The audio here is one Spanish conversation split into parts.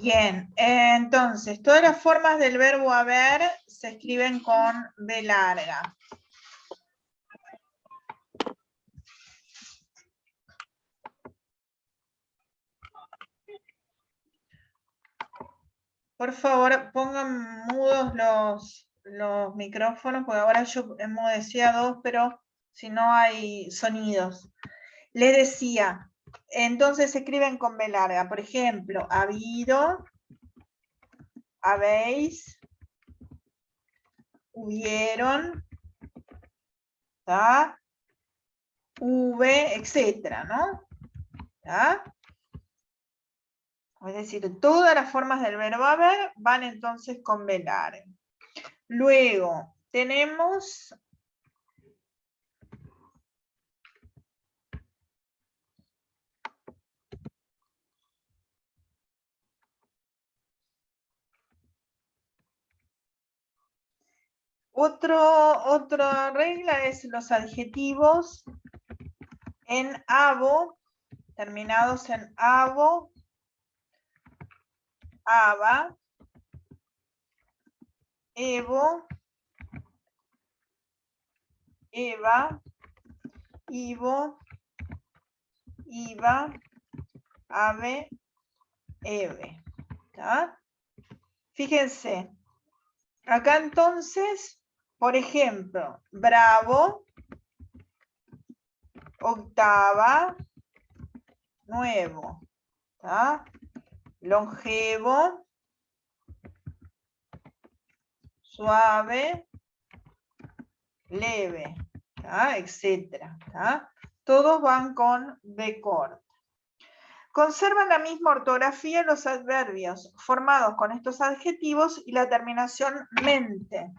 Bien, entonces, todas las formas del verbo haber se escriben con B larga. Por favor, pongan mudos los micrófonos, porque ahora yo enmudecía 2, pero si no hay sonidos. Les decía, entonces se escriben con B larga. Por ejemplo, habido, habéis, hubieron, ¿tá? Hube, etcétera, ¿no? ¿Tá? Es decir, todas las formas del verbo haber van entonces con B larga. Luego, tenemos otra regla, es los adjetivos en avo, terminados en avo, ava, evo, eva, ivo, iva, ave, eve. ¿Tá? Fíjense, acá entonces, por ejemplo, bravo, octava, nuevo, ¿tá? Longevo, suave, leve, ¿tá? Etcétera, ¿tá? Todos van con B corta. Conservan la misma ortografía los adverbios formados con estos adjetivos y la terminación mente.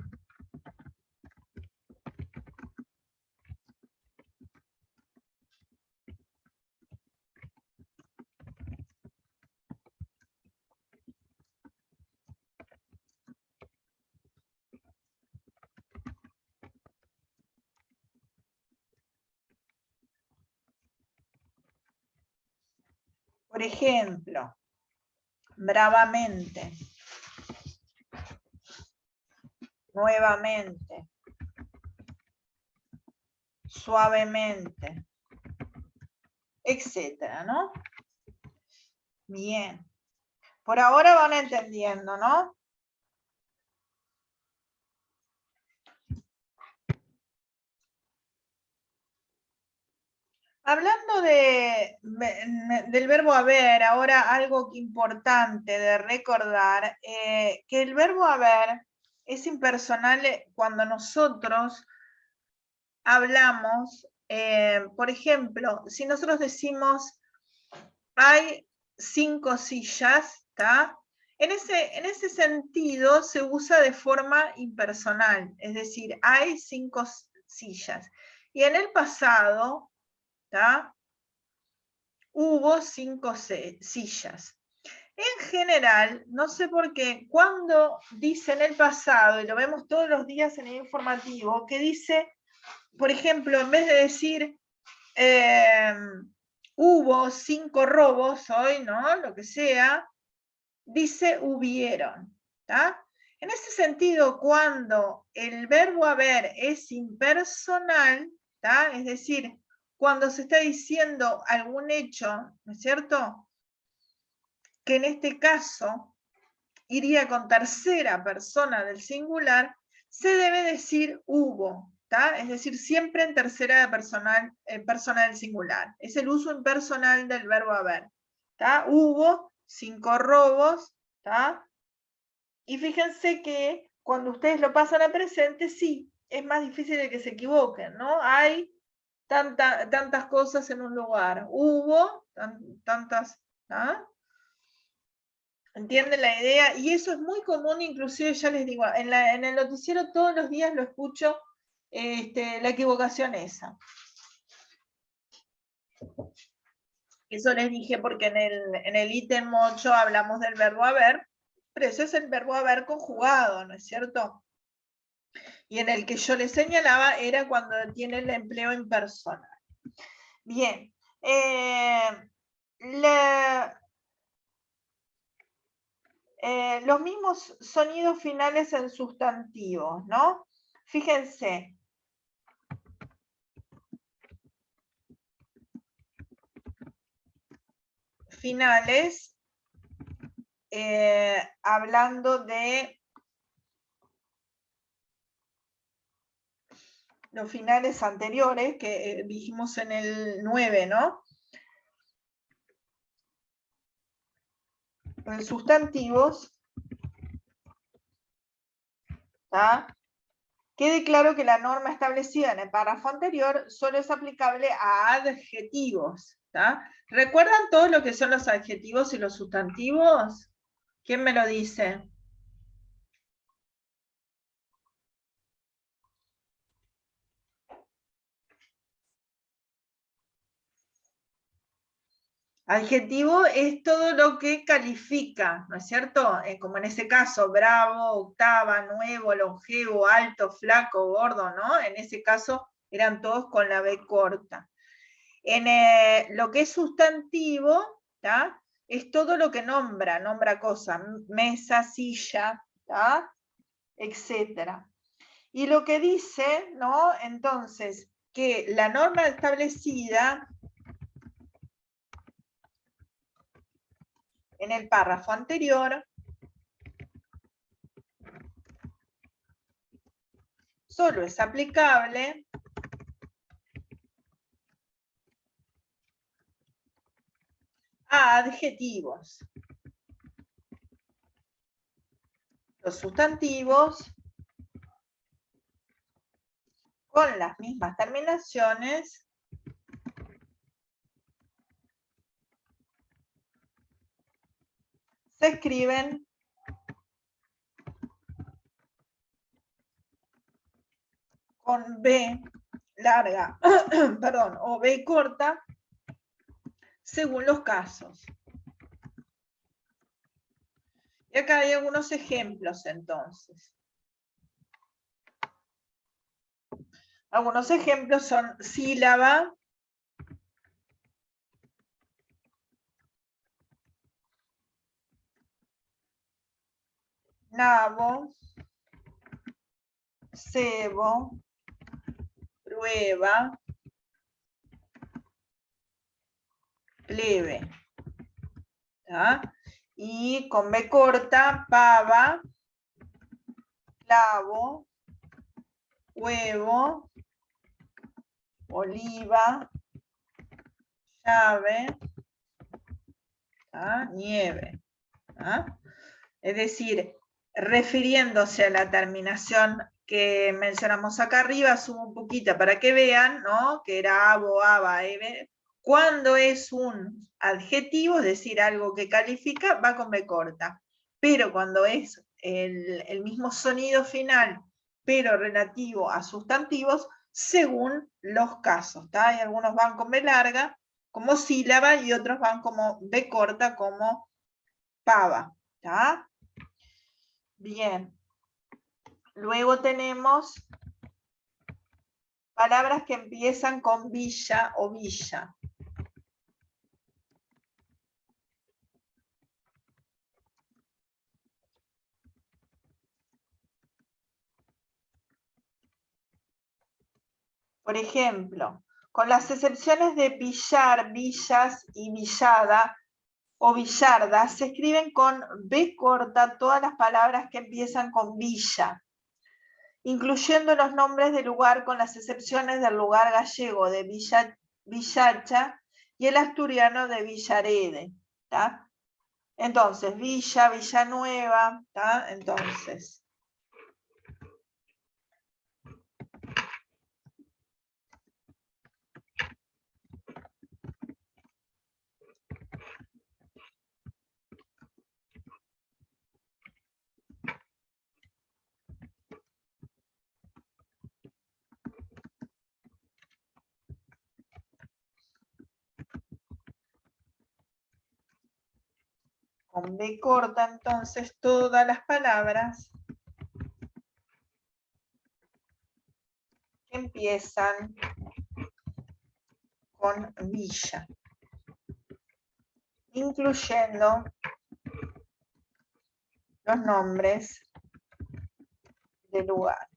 Por ejemplo, bravamente, nuevamente, suavemente, etcétera, ¿no? Bien. Por ahora van entendiendo, ¿no? Hablando del verbo haber, ahora algo importante de recordar, que el verbo haber es impersonal cuando nosotros hablamos, por ejemplo, si nosotros decimos hay 5 sillas, ¿tá? En ese sentido se usa de forma impersonal, es decir, hay 5 sillas. Y en el pasado, ¿tá? Hubo 5 sillas. En general, no sé por qué, cuando dice en el pasado, y lo vemos todos los días en el informativo, que dice, por ejemplo, en vez de decir hubo 5 robos hoy, ¿no? Lo que sea, dice hubieron, ¿tá? En ese sentido, cuando el verbo haber es impersonal, ¿tá? Es decir, cuando se está diciendo algún hecho, ¿no es cierto? Que en este caso iría con tercera persona del singular, se debe decir hubo, ¿tá? Es decir, siempre en tercera persona del singular. Es el uso impersonal del verbo haber, ¿tá? Hubo 5 robos, ¿tá? Y fíjense que cuando ustedes lo pasan a presente, sí, es más difícil de que se equivoquen, ¿no? Hay tantas cosas en un lugar. Hubo tantas, ¿ah? ¿Entienden la idea? Y eso es muy común, inclusive ya les digo, en el noticiero todos los días lo escucho, la equivocación esa. Eso les dije porque en el ítem 8 hablamos del verbo haber, pero ese es el verbo haber conjugado, ¿no es cierto? Y en el que yo les señalaba era cuando tiene el empleo impersonal. Bien. los mismos sonidos finales en sustantivos, ¿no? Fíjense. Finales, hablando de los finales anteriores que dijimos en el 9, ¿no? En sustantivos, ¿tá? Quede claro que la norma establecida en el párrafo anterior solo es aplicable a adjetivos, ¿tá? ¿Recuerdan todo lo que son los adjetivos y los sustantivos? ¿Quién me lo dice? Adjetivo es todo lo que califica, ¿no es cierto? Como en ese caso, bravo, octava, nuevo, longevo, alto, flaco, gordo, ¿no? En ese caso eran todos con la B corta. En lo que es sustantivo, ¿tá? Es todo lo que nombra cosas, mesa, silla, ¿tá? Etcétera. Y lo que dice, ¿no? Entonces, que la norma establecida en el párrafo anterior solo es aplicable a adjetivos. Los sustantivos con las mismas terminaciones se escriben con B larga, perdón, o B corta, según los casos. Y acá hay algunos ejemplos, entonces. Algunos ejemplos son sílaba, nabo, cebo, prueba, plebe. ¿Tá? Y con B corta, pava, clavo, huevo, oliva, llave, ¿tá? Nieve. ¿Tá? Es decir, refiriéndose a la terminación que mencionamos acá arriba, sumo un poquito para que vean, ¿no? Que era abo, aba, ebe. Cuando es un adjetivo, es decir, algo que califica, va con B corta. Pero cuando es el mismo sonido final, pero relativo a sustantivos, según los casos, ¿tá? Y algunos van con B larga, como sílaba, y otros van como B corta, como pava, ¿tá? Bien. Luego tenemos palabras que empiezan con villa o villa. Por ejemplo, con las excepciones de villar, villas y villada o villarda, se escriben con B corta todas las palabras que empiezan con villa, incluyendo los nombres de lugar con las excepciones del lugar gallego de Villacha y el asturiano de Villarede. ¿Tá? Entonces, Villa, Villanueva, ¿tá? Entonces. Con B corta, entonces, todas las palabras que empiezan con villa, incluyendo los nombres de lugar.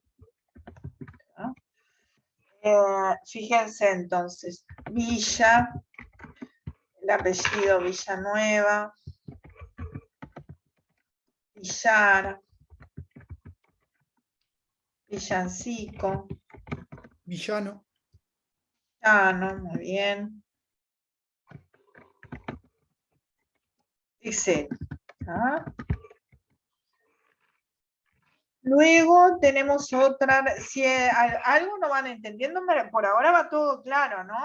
¿No? Fíjense entonces, Villa, el apellido Villanueva, Villar, Villancico, Villano. Villano, muy bien, etc. Luego tenemos otra, si algo no van entendiendo, por ahora va todo claro, ¿no?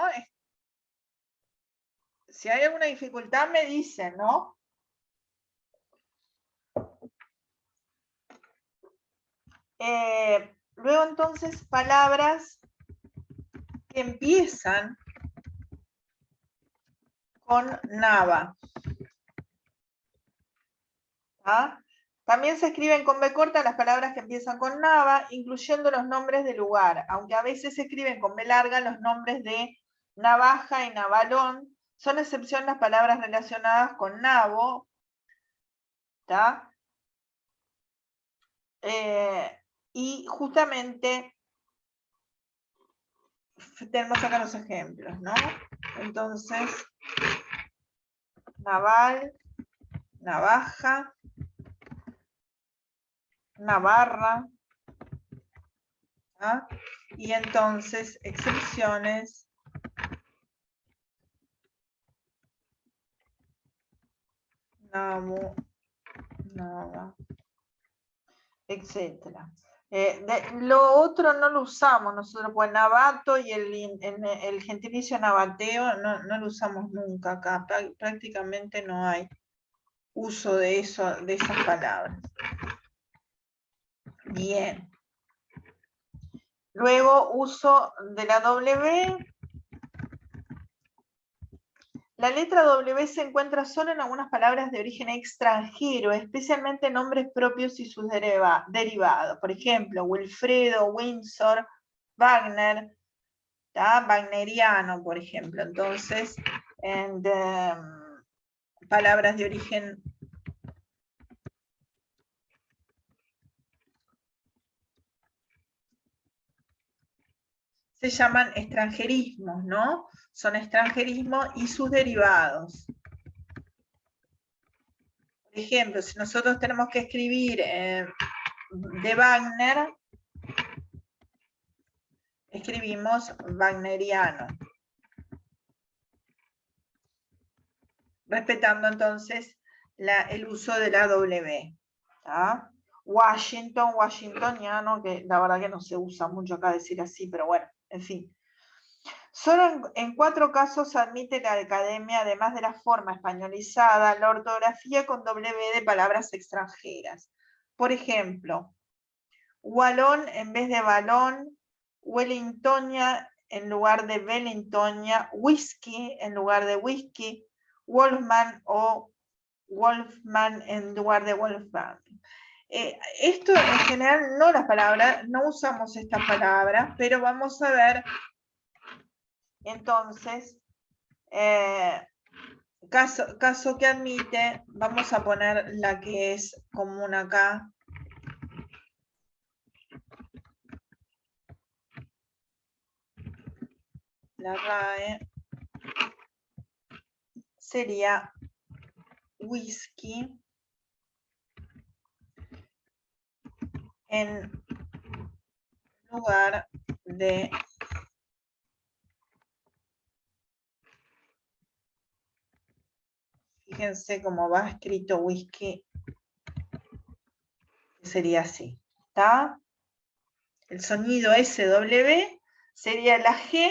Si hay alguna dificultad me dicen, ¿no? Luego entonces palabras que empiezan con nava. ¿Ah? También se escriben con B corta las palabras que empiezan con nava, incluyendo los nombres de lugar, aunque a veces se escriben con B larga los nombres de navaja y navalón. Son excepción las palabras relacionadas con nabo. ¿Está? Y justamente tenemos acá los ejemplos, ¿no? Entonces, naval, navaja, navarra, ¿ah? Y entonces excepciones, nabo, nava, etcétera. Lo otro no lo usamos nosotros, pues navato y el gentilicio nabateo no lo usamos nunca acá, prácticamente no hay uso de esas palabras. Bien. Luego uso de la W. La letra W se encuentra solo en algunas palabras de origen extranjero, especialmente nombres propios y sus derivados. Por ejemplo, Wilfredo, Windsor, Wagner, wagneriano, por ejemplo. Entonces, palabras de origen se llaman extranjerismos, ¿no? Son extranjerismos y sus derivados. Por ejemplo, si nosotros tenemos que escribir de Wagner, escribimos wagneriano. Respetando entonces el uso de la W. ¿Tá? Washington, washingtoniano, que la verdad que no se usa mucho acá decir así, pero bueno, en fin. Solo en 4 casos admite la academia, además de la forma españolizada, la ortografía con W de palabras extranjeras. Por ejemplo, Wallon en vez de balón, Wellingtonia en lugar de Wellingtonia, whisky en lugar de whisky, Wolfman o Wolfman en lugar de Wolfman. Esto en general no las palabras, no usamos estas palabras, pero vamos a ver entonces, caso que admite, vamos a poner la que es común acá. La RAE sería whisky en lugar de fíjense cómo va escrito whisky, sería así, ¿está? El sonido SW sería la G,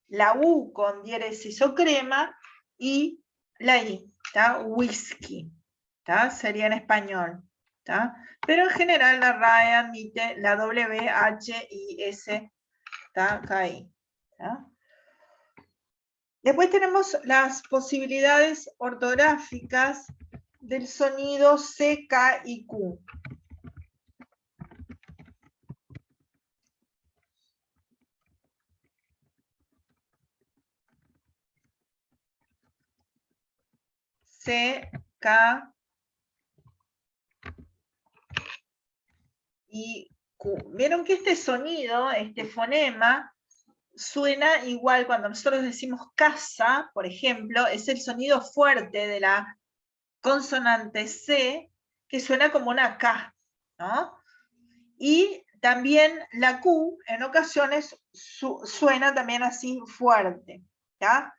la U con diéresis o crema y la I, ¿está? Whisky, ¿está? Sería en español, ¿está? Pero en general la RAE admite la W, H y S, ¿está? Acá ahí, ¿está? Después tenemos las posibilidades ortográficas del sonido C, K y Q. C, K y Q. Vieron que este sonido, este fonema, suena igual cuando nosotros decimos casa, por ejemplo, es el sonido fuerte de la consonante C, que suena como una K, ¿no? Y también la Q en ocasiones suena también así fuerte, ¿ya?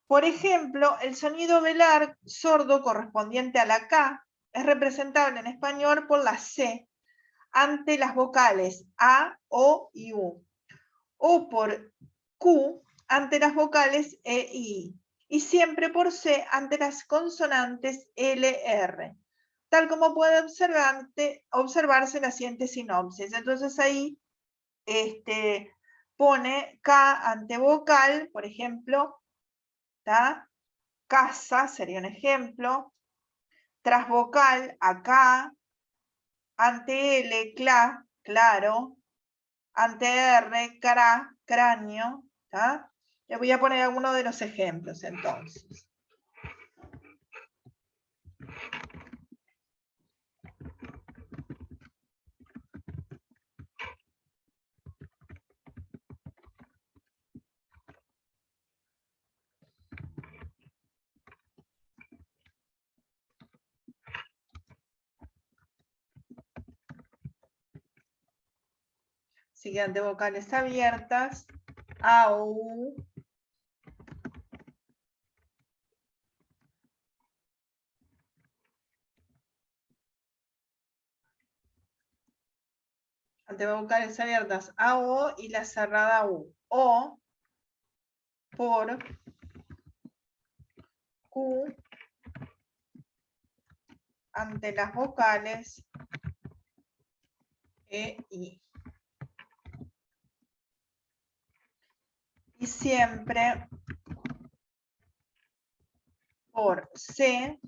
Por ejemplo, el sonido velar sordo correspondiente a la K es representable en español por la C ante las vocales A, O y U, o por Q ante las vocales E y I, y siempre por C ante las consonantes L, R, tal como puede observarse en la siguiente sinopsis. Entonces ahí pone K ante vocal, por ejemplo, ¿tá? Casa sería un ejemplo, tras vocal, acá, ante L, cla, claro, ante R, cráneo, ¿tá? Les voy a poner algunos de los ejemplos entonces. Siguiente, vocales abiertas, A, O, U. Ante vocales abiertas, A, O y la cerrada U. O por Q ante las vocales E, I. Y siempre por C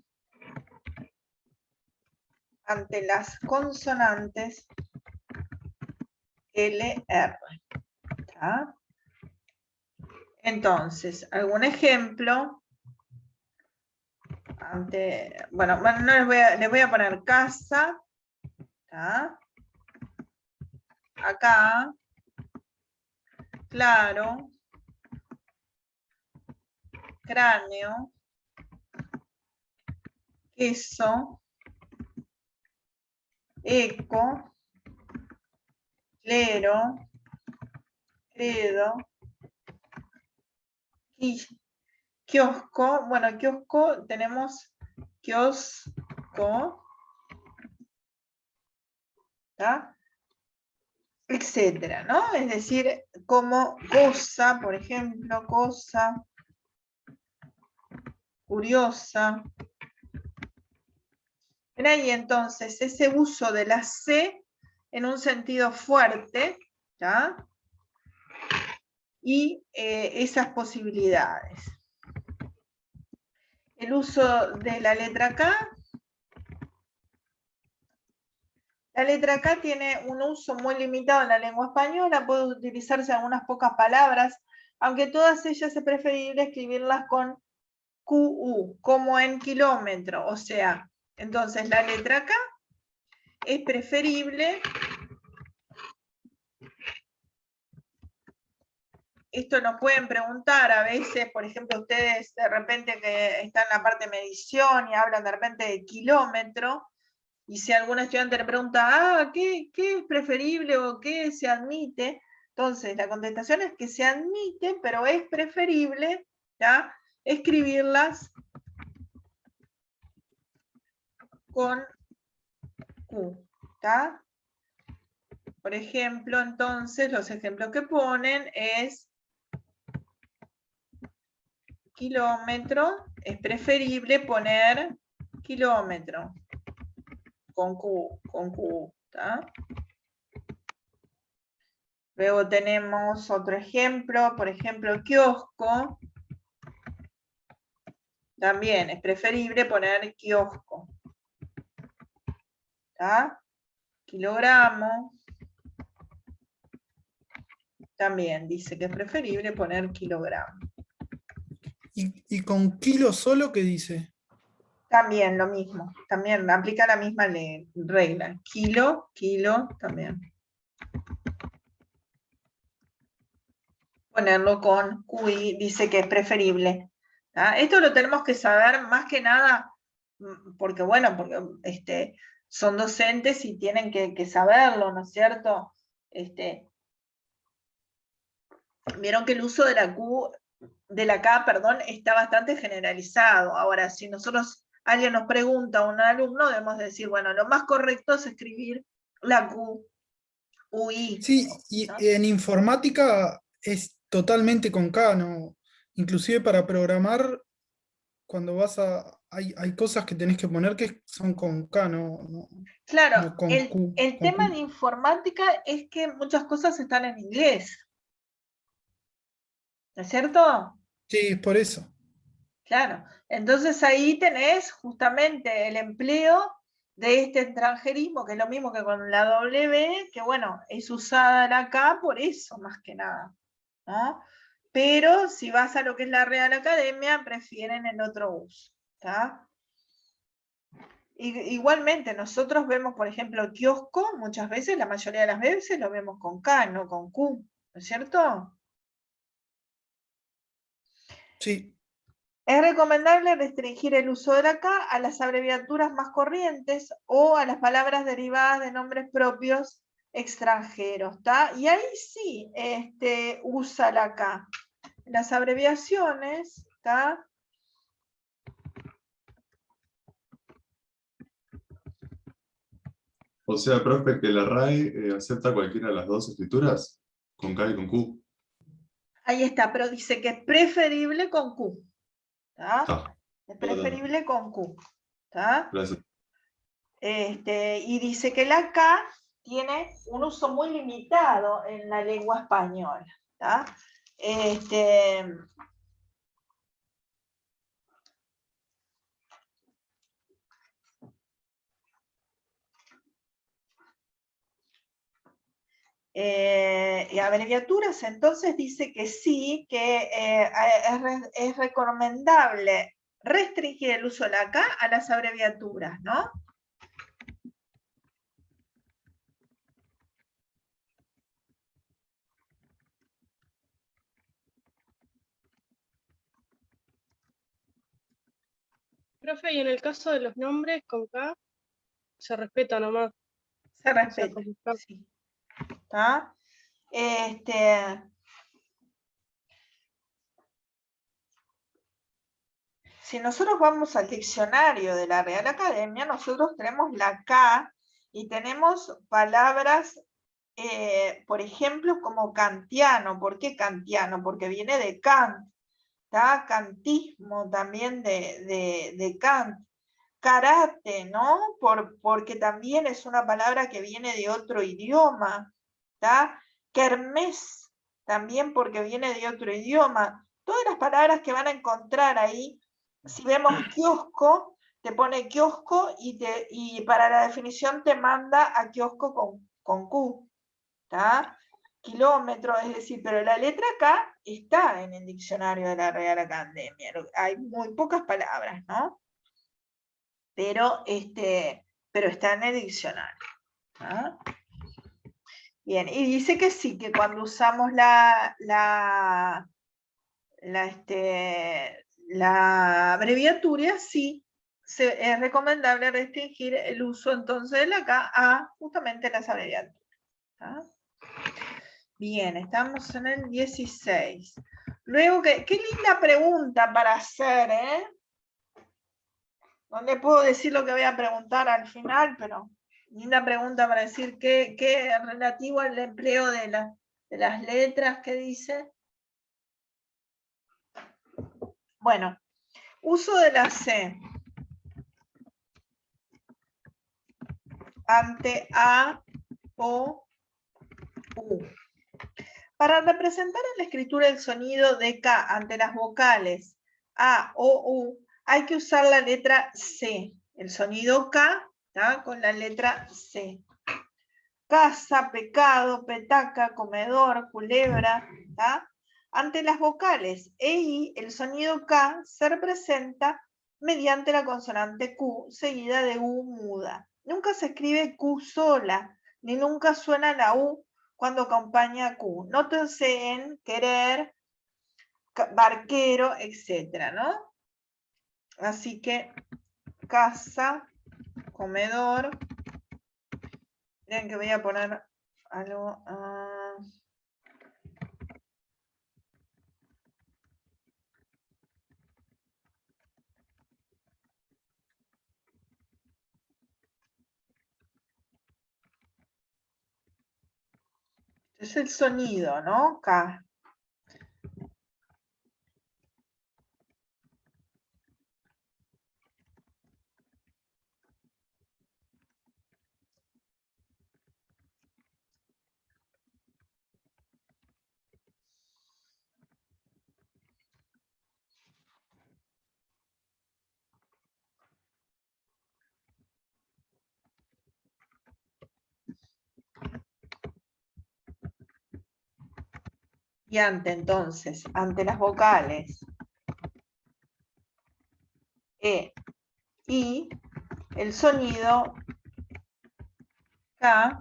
ante las consonantes L, R. ¿Tá? Entonces, algún ejemplo. Bueno, no les voy a poner casa. ¿Tá? Acá. Claro. Cráneo. Queso. Eco. Clero. Credo. Kiosco. Bueno, kiosco tenemos kiosco. ¿Tá? Etcétera, ¿no? Es decir, como cosa, por ejemplo, cosa, curiosa. Ven ahí entonces ese uso de la C en un sentido fuerte, ¿tá? Y esas posibilidades. El uso de la letra K. La letra K tiene un uso muy limitado en la lengua española, puede utilizarse en algunas pocas palabras, aunque todas ellas es preferible escribirlas con QU, como en kilómetro, o sea, entonces la letra K es preferible. Esto nos pueden preguntar a veces, por ejemplo, ustedes de repente que están en la parte de medición y hablan de repente de kilómetro, y si algún estudiante le pregunta, ¿qué es preferible o qué se admite? Entonces, la contestación es que se admite, pero es preferible, ¿ya? Escribirlas con Q, ¿tá? Por ejemplo, entonces, los ejemplos que ponen es kilómetro, es preferible poner kilómetro con Q, ¿tá? Luego tenemos otro ejemplo, por ejemplo, kiosco. También es preferible poner kiosco. ¿Tá? Kilogramo. También dice que es preferible poner kilogramo. ¿Y con kilo solo qué dice? También lo mismo, también aplica la misma regla. Kilo, kilo, también. Ponerlo con QI, dice que es preferible. ¿Ah? Esto lo tenemos que saber más que nada, porque bueno, porque son docentes y tienen que saberlo, ¿no es cierto? Vieron que el uso de la Q, de la K, perdón, está bastante generalizado. Ahora, si alguien nos pregunta a un alumno, debemos decir, bueno, lo más correcto es escribir la Q, UI. Sí, y ¿no? en informática es totalmente con K, ¿no? Inclusive para programar, cuando hay cosas que tenés que poner que son con K, Claro, no con Q. el con tema Q. de informática es que muchas cosas están en inglés, ¿no es cierto? Sí, es por eso. Claro, entonces ahí tenés justamente el empleo de este extranjerismo, que es lo mismo que con la W, que bueno, es usada la K por eso más que nada, ¿no? Pero si vas a lo que es la Real Academia, prefieren el otro uso, ¿está? Igualmente, nosotros vemos, por ejemplo, kiosco, muchas veces, la mayoría de las veces lo vemos con K, no con Q, ¿no es cierto? Sí, Es recomendable restringir el uso de la K a las abreviaturas más corrientes o a las palabras derivadas de nombres propios extranjeros, ¿está? Y ahí sí usa la K. Las abreviaciones, ¿está? O sea, profe, que la RAE acepta cualquiera de las dos escrituras, con K y con Q. Ahí está, pero dice que es preferible con Q, ¿está? Está. Es preferible con Q, ¿está? Gracias. Y dice que la K tiene un uso muy limitado en la lengua española, ¿está? Y abreviaturas, entonces dice que sí, que es recomendable restringir el uso de la K a las abreviaturas, ¿no? Profe, y en el caso de los nombres con K, se respeta nomás. Se O sea, respeta, como K. sí. ¿Está? Si nosotros vamos al diccionario de la Real Academia, nosotros tenemos la K y tenemos palabras, por ejemplo, como kantiano. ¿Por qué kantiano? Porque viene de Kant. ¿Está? Kantismo también de Kant. Karate, ¿no? Porque también es una palabra que viene de otro idioma. ¿Está? Kermés, también porque viene de otro idioma. Todas las palabras que van a encontrar ahí, si vemos kiosco, te pone kiosco y para la definición te manda a kiosco con Q. ¿Está? Kilómetro, es decir, pero la letra K está en el diccionario de la Real Academia. Hay muy pocas palabras, ¿no? Pero está en el diccionario. ¿Ah? Bien, y dice que sí, que cuando usamos la abreviatura, sí, es recomendable restringir el uso entonces de la K a justamente las abreviaturas. ¿Ah? Bien, estamos en el 16. Luego, qué linda pregunta para hacer, ¿eh? No le puedo decir lo que voy a preguntar al final, pero linda pregunta para decir qué relativo al empleo de las letras que dice. Bueno, uso de la C ante A, O, U. Para representar en la escritura el sonido de K ante las vocales A, O, U, hay que usar la letra C. El sonido K, ¿tá? Con la letra C. Casa, pecado, petaca, comedor, culebra, ¿tá? Ante las vocales E, I, el sonido K se representa mediante la consonante Q seguida de U muda. Nunca se escribe Q sola, ni nunca suena la U cuando acompaña a Q. Nótense en querer, barquero, etcétera, ¿no? Así que casa, comedor. Miren que voy a poner algo. Es el sonido, ¿no? K. Y entonces, ante las vocales E, I, el sonido K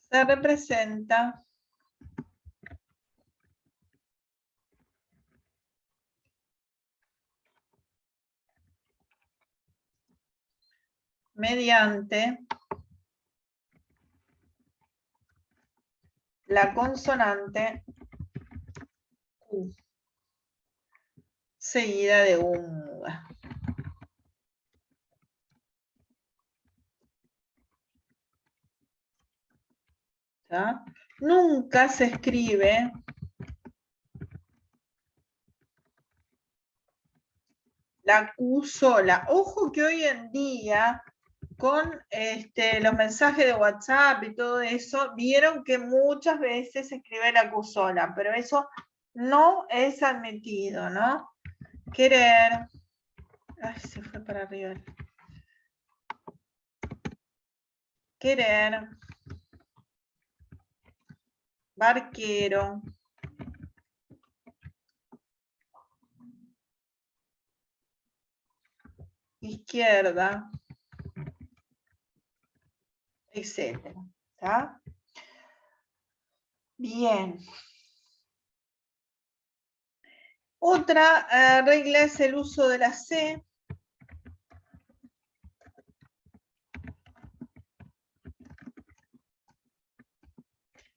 se representa mediante la consonante Q seguida de U muda. ¿Tá? Nunca se escribe la Q sola. Ojo que hoy en día, con los mensajes de WhatsApp y todo eso, vieron que muchas veces se escribe la Q sola, pero eso no es admitido, ¿no? Querer. Ay, se fue para arriba. Querer. Barquero. Izquierda. Etcétera. ¿Está? Bien. Otra regla es el uso de la C.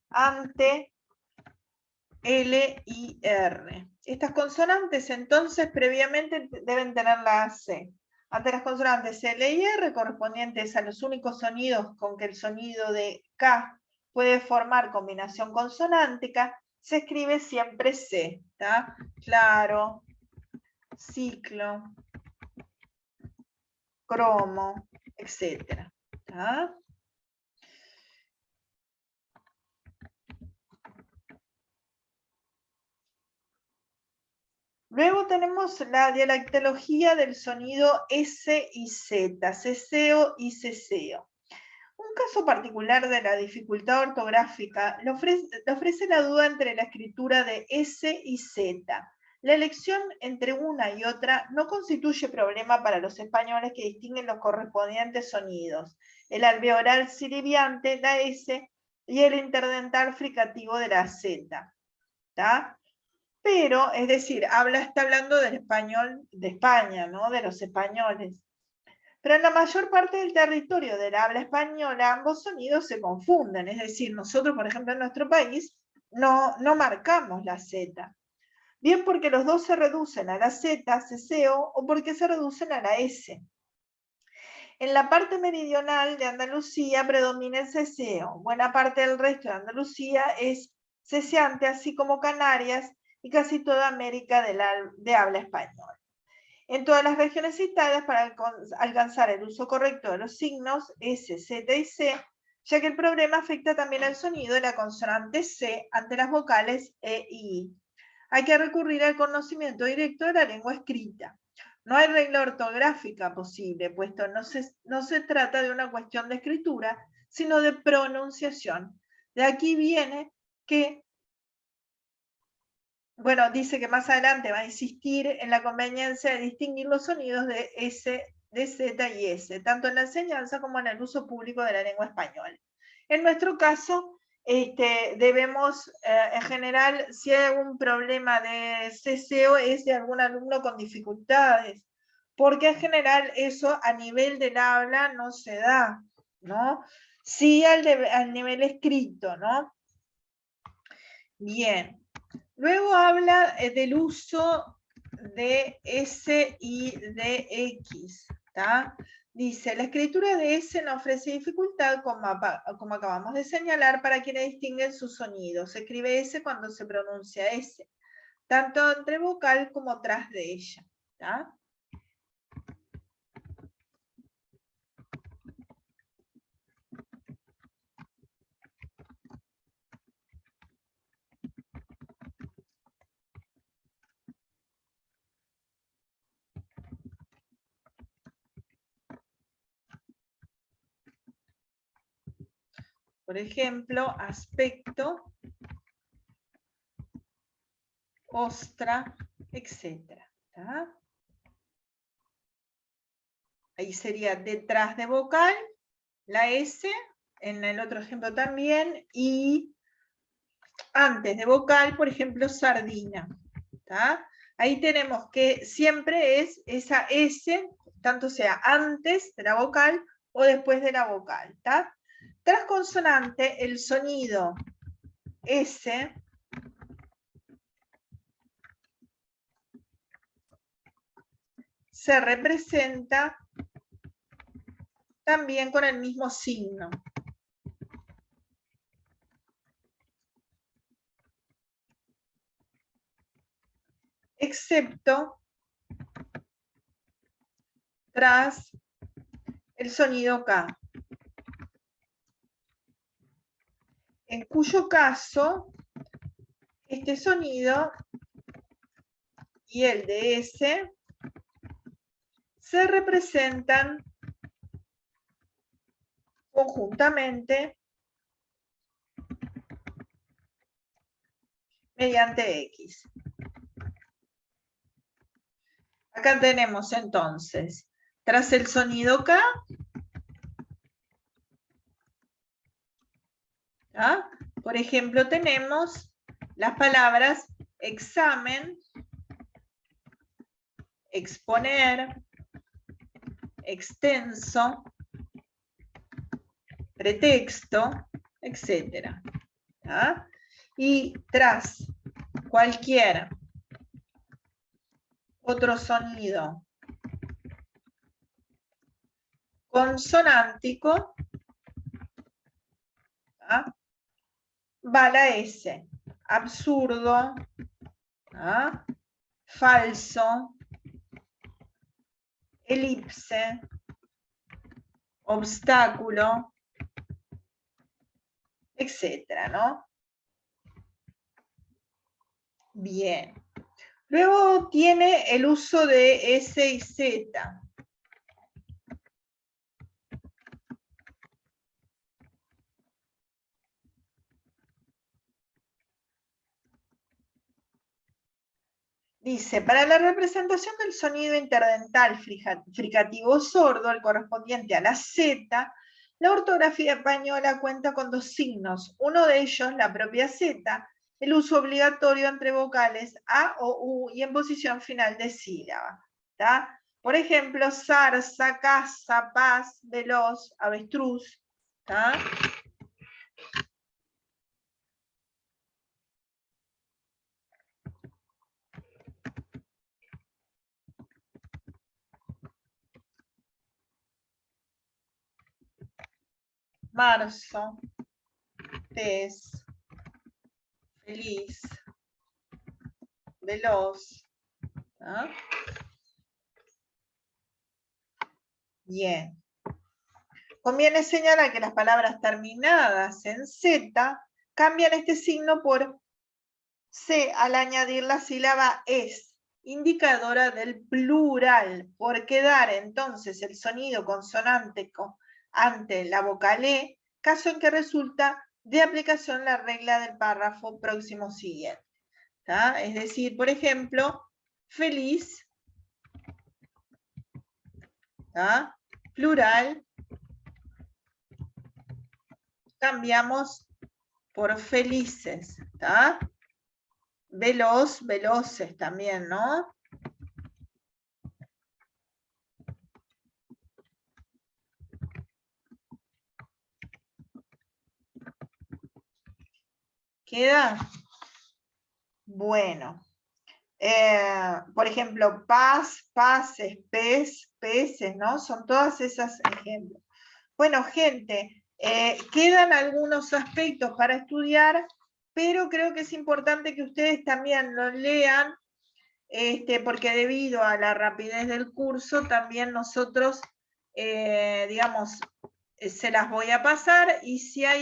Ante L y R. Estas consonantes entonces previamente deben tener la C. Ante las consonantes L y R correspondientes a los únicos sonidos con que el sonido de K puede formar combinación consonántica, se escribe siempre C. ¿Tá? Claro, ciclo, cromo, etc. ¿Tá? Luego tenemos la dialectología del sonido S y Z, ceseo y ceseo. Un caso particular de la dificultad ortográfica le ofrece la duda entre la escritura de S y Z. La elección entre una y otra no constituye problema para los españoles que distinguen los correspondientes sonidos, el alveolar silibiante, la S, y el interdental fricativo de la Z. ¿Tá? Pero, es decir, está hablando del español de España, ¿no? De los españoles. Pero en la mayor parte del territorio de la habla española, ambos sonidos se confunden. Es decir, nosotros, por ejemplo, en nuestro país, no marcamos la Z. Bien porque los dos se reducen a la Z, ceseo, o porque se reducen a la S. En la parte meridional de Andalucía predomina el ceseo. Buena parte del resto de Andalucía es ceseante, así como Canarias y casi toda América de habla española. En todas las regiones citadas, para alcanzar el uso correcto de los signos S, Z y C, ya que el problema afecta también al sonido de la consonante C ante las vocales E y I. Hay que recurrir al conocimiento directo de la lengua escrita. No hay regla ortográfica posible, puesto no se trata de una cuestión de escritura, sino de pronunciación. De aquí viene que bueno, dice que más adelante va a insistir en la conveniencia de distinguir los sonidos de S, de Z y S, tanto en la enseñanza como en el uso público de la lengua española. En nuestro caso, debemos, en general, si hay algún problema de ceseo, es de algún alumno con dificultades, porque en general eso a nivel del habla no se da, ¿no? Sí al nivel escrito, ¿no? Bien. Luego habla del uso de S y de X, ¿tá? Dice, la escritura de S no ofrece dificultad, como acabamos de señalar, para quienes distinguen sus sonidos. Se escribe S cuando se pronuncia S, tanto entre vocal como tras de ella, ¿tá? Por ejemplo, aspecto, ostra, etc. ¿Tá? Ahí sería detrás de vocal, la S, en el otro ejemplo también, y antes de vocal, por ejemplo, sardina. ¿Tá? Ahí tenemos que siempre es esa S, tanto sea antes de la vocal o después de la vocal. ¿Tá? Tras consonante, el sonido S se representa también con el mismo signo. Excepto tras el sonido K, en cuyo caso este sonido y el de S se representan conjuntamente mediante X. Acá tenemos entonces, tras el sonido K, ¿ah? Por ejemplo, tenemos las palabras examen, exponer, extenso, pretexto, etc. ¿Ah? Y tras cualquier otro sonido consonántico, ¿ah? Va la S. Absurdo, ¿ah? Falso, elipse, obstáculo, etcétera, ¿no? Bien. Luego tiene el uso de S y Z. Dice, para la representación del sonido interdental fricativo sordo, el correspondiente a la Z, la ortografía española cuenta con dos signos, uno de ellos, la propia Z, el uso obligatorio entre vocales A o U y en posición final de sílaba. ¿Tá? Por ejemplo, zarza, caza, paz, veloz, avestruz. ¿Tá? Marzo, tez, feliz, veloz. ¿Ah? Bien. Conviene señalar que las palabras terminadas en Z cambian este signo por C al añadir la sílaba es, indicadora del plural, por quedar entonces el sonido consonántico ante la vocal E, caso en que resulta de aplicación la regla del párrafo próximo siguiente. ¿tá? Es decir, por ejemplo, feliz, ¿tá? Plural, cambiamos por felices, ¿tá? Veloz, veloces también, ¿no? ¿Queda? Bueno. Por ejemplo, paz, pases, pez, peces, ¿no? Son todas esas ejemplos. Bueno, gente, quedan algunos aspectos para estudiar, pero creo que es importante que ustedes también lo lean, porque debido a la rapidez del curso, también nosotros, digamos, se las voy a pasar y si hay